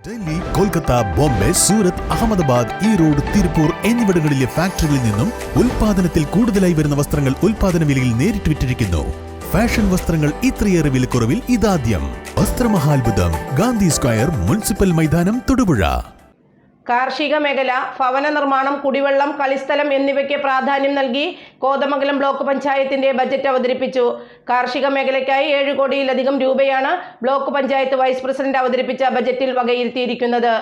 ഡൽഹി, കൊൽക്കത്ത, ബോംബെ, സൂറത്ത്, അഹമ്മദാബാദ്, ഈറോഡ്, തിരുപ്പൂർ എന്നിവിടങ്ങളിലെ ഫാക്ടറികളിൽ നിന്നും ഉൽപാദനത്തിൽ കൂടുതലായി വരുന്ന വസ്ത്രങ്ങൾ ഉൽപാദന വിലയിൽ നേരിട്ട് വിറ്റിരിക്കുന്നു. ഫാഷൻ വസ്ത്രങ്ങൾ ഇത്രയേറെ വിലക്കുറവിൽ ഇതാദ്യം. വസ്ത്രമഹാത്ഭുതം, ഗാന്ധി സ്ക്വയർ, മുനിസിപ്പൽ മൈതാനം, തൊടുപുഴ. കാർഷിക മേഖല, ഭവന നിർമ്മാണം, കുടിവെള്ളം, കളിസ്ഥലം എന്നിവയ്ക്ക് പ്രാധാന്യം നൽകി കോതമംഗലം ബ്ലോക്ക് പഞ്ചായത്തിന്റെ ബജറ്റ് അവതരിപ്പിച്ചു. കാർഷിക മേഖലയ്ക്കായി 7 കോടിയിലധികം രൂപയാണ് ബ്ലോക്ക് പഞ്ചായത്ത് വൈസ് പ്രസിഡന്റ് അവതരിപ്പിച്ച ബജറ്റിൽ വകയിരുത്തിയിരിക്കുന്നത്.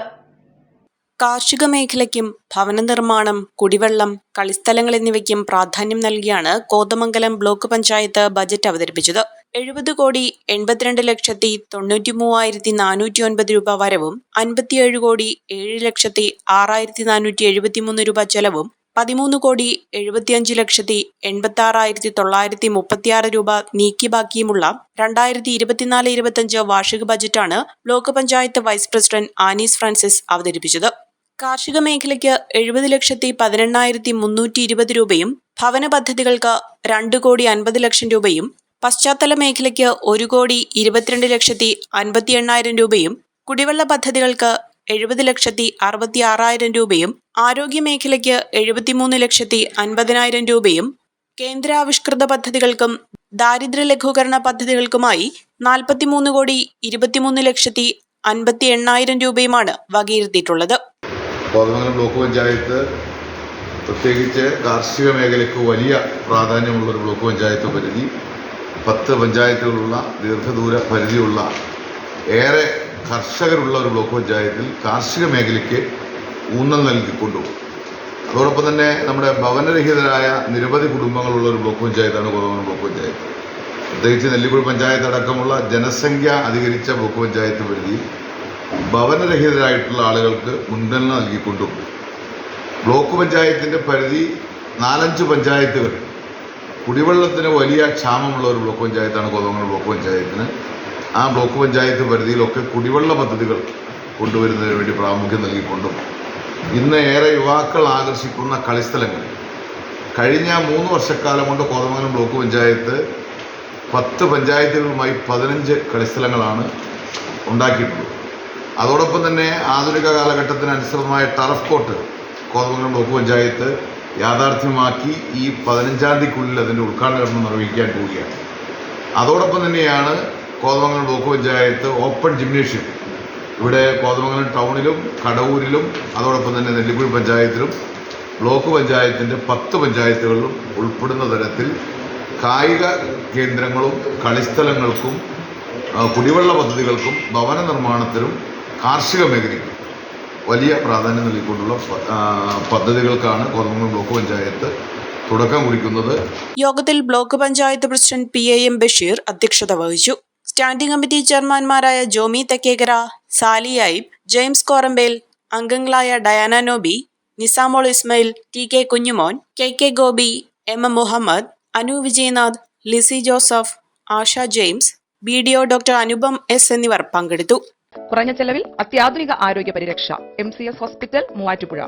കാർഷിക മേഖലയ്ക്കും ഭവന നിർമ്മാണം, കുടിവെള്ളം, കളിസ്ഥലങ്ങൾ എന്നിവയ്ക്കും പ്രാധാന്യം നൽകിയാണ് കോതമംഗലം ബ്ലോക്ക് പഞ്ചായത്ത് ബജറ്റ് അവതരിപ്പിച്ചത്. 70,83,93,409 രൂപ വരവും 57,07,6473 രൂപ ചെലവും 13,75,86,936 രൂപ നീക്കി ബാക്കിയുമുള്ള 2024-25 വാർഷിക ബജറ്റാണ് block panchayat vice president Annies Francis അവതരിപ്പിച്ചത്. കാർഷിക മേഖലയ്ക്ക് 70,18,320 രൂപയും ഭവന പദ്ധതികൾക്ക് 2,50,00,000 രൂപയും പശ്ചാത്തല മേഖലയ്ക്ക് 1,22,58,000 രൂപയും കുടിവെള്ള പദ്ധതികൾക്ക് 70,66,000 രൂപയും ആരോഗ്യ മേഖലയ്ക്ക് 73,50,000 രൂപയും കേന്ദ്രാവിഷ്കൃത പദ്ധതികൾക്കും ദാരിദ്ര്യ ലഘൂകരണ പദ്ധതികൾക്കുമായി 43,23,58,000 രൂപയുമാണ് വകയിരുത്തിയിട്ടുള്ളത്. കോതമംഗലം ബ്ലോക്ക് പഞ്ചായത്ത് പ്രത്യേകിച്ച് കാർഷിക മേഖലയ്ക്ക് വലിയ പ്രാധാന്യമുള്ളൊരു ബ്ലോക്ക് പഞ്ചായത്ത് പരിധി, 10 പഞ്ചായത്തുകളുള്ള ദീർഘദൂര പരിധിയുള്ള ഏറെ കർഷകരുള്ള ഒരു ബ്ലോക്ക് പഞ്ചായത്തിൽ കാർഷിക മേഖലയ്ക്ക് ഊന്നൽ നൽകിക്കൊണ്ടും അതോടൊപ്പം തന്നെ നമ്മുടെ ഭവനരഹിതരായ നിരവധി കുടുംബങ്ങളുള്ള ഒരു ബ്ലോക്ക് പഞ്ചായത്താണ് കോതമംഗലം ബ്ലോക്ക് പഞ്ചായത്ത്. പ്രത്യേകിച്ച് നെല്ലിക്കുഴി പഞ്ചായത്ത് അടക്കമുള്ള ജനസംഖ്യ അധികരിച്ച ബ്ലോക്ക് പഞ്ചായത്ത് പരിധി ഭവനരഹിതരായിട്ടുള്ള ആളുകൾക്ക് മുൻഗണന നൽകിക്കൊണ്ടും ബ്ലോക്ക് പഞ്ചായത്തിൻ്റെ പരിധി 4-5 പഞ്ചായത്തുകൾ കുടിവെള്ളത്തിന് വലിയ ക്ഷാമമുള്ള ഒരു ബ്ലോക്ക് പഞ്ചായത്താണ് കോതമംഗലം ബ്ലോക്ക് പഞ്ചായത്തിന്. ആ ബ്ലോക്ക് പഞ്ചായത്ത് പരിധിയിലൊക്കെ കുടിവെള്ള പദ്ധതികൾ കൊണ്ടുവരുന്നതിന് വേണ്ടി പ്രാമുഖ്യം നൽകിക്കൊണ്ടും ഇന്ന് ഏറെ യുവാക്കൾ ആകർഷിക്കുന്ന കളിസ്ഥലങ്ങൾ കഴിഞ്ഞ 3 വർഷക്കാലം കൊണ്ട് കോതമംഗലം ബ്ലോക്ക് പഞ്ചായത്ത് 10 പഞ്ചായത്തുകളുമായി 15 കളിസ്ഥലങ്ങളാണ് ഉണ്ടാക്കിയിട്ടുള്ളത്. അതോടൊപ്പം തന്നെ ആധുനിക കാലഘട്ടത്തിനനുസൃതമായ turf court Kothamangalam block panchayat യാഥാർത്ഥ്യമാക്കി ഈ 15-ാം തീയതിക്കുള്ളിൽ അതിൻ്റെ ഉദ്ഘാടനം നിർവഹിക്കാൻ പോവുകയാണ്. അതോടൊപ്പം തന്നെയാണ് Kothamangalam block panchayat open gymnasium ഇവിടെ കോതമംഗലം ടൗണിലും കടവൂരിലും അതോടൊപ്പം തന്നെ നെല്ലിക്കുഴി പഞ്ചായത്തിലും ബ്ലോക്ക് പഞ്ചായത്തിൻ്റെ 10 പഞ്ചായത്തുകളിലും ഉൾപ്പെടുന്ന തരത്തിൽ കായിക കേന്ദ്രങ്ങളും കളിസ്ഥലങ്ങൾക്കും കുടിവെള്ള പദ്ധതികൾക്കും ഭവന നിർമ്മാണത്തിനും കാർഷിക മേഖലയ്ക്കും വലിയ പ്രാധാന്യം നൽകിക്കൊണ്ടുള്ള പദ്ധതികൾക്കാണ് കോതമംഗലം ബ്ലോക്ക് പഞ്ചായത്ത് തുടക്കം കുറിക്കുന്നത്. യോഗത്തിൽ block panchayat president PAM Basheer അധ്യക്ഷത വഹിച്ചു. സ്റ്റാൻഡിംഗ് കമ്മിറ്റി ചെയർമാൻമാരായ ജോമി തെക്കേക്കര, സാലി ഐബ്, ജെയിംസ് കോറമ്പേൽ, അംഗങ്ങളായ Diana Noby, Nisamol Ismail, TK Kunjumon, KK Gopi, MM Muhammad, Anu Vijayanath, Lissy Joseph, Asha James, BDO doctor Anupam S എന്നിവർ പങ്കെടുത്തു. കുറഞ്ഞ ചെലവിൽ അത്യാധുനിക ആരോഗ്യ പരിരക്ഷ MCS ഹോസ്പിറ്റൽ മൂവാറ്റുപുഴ.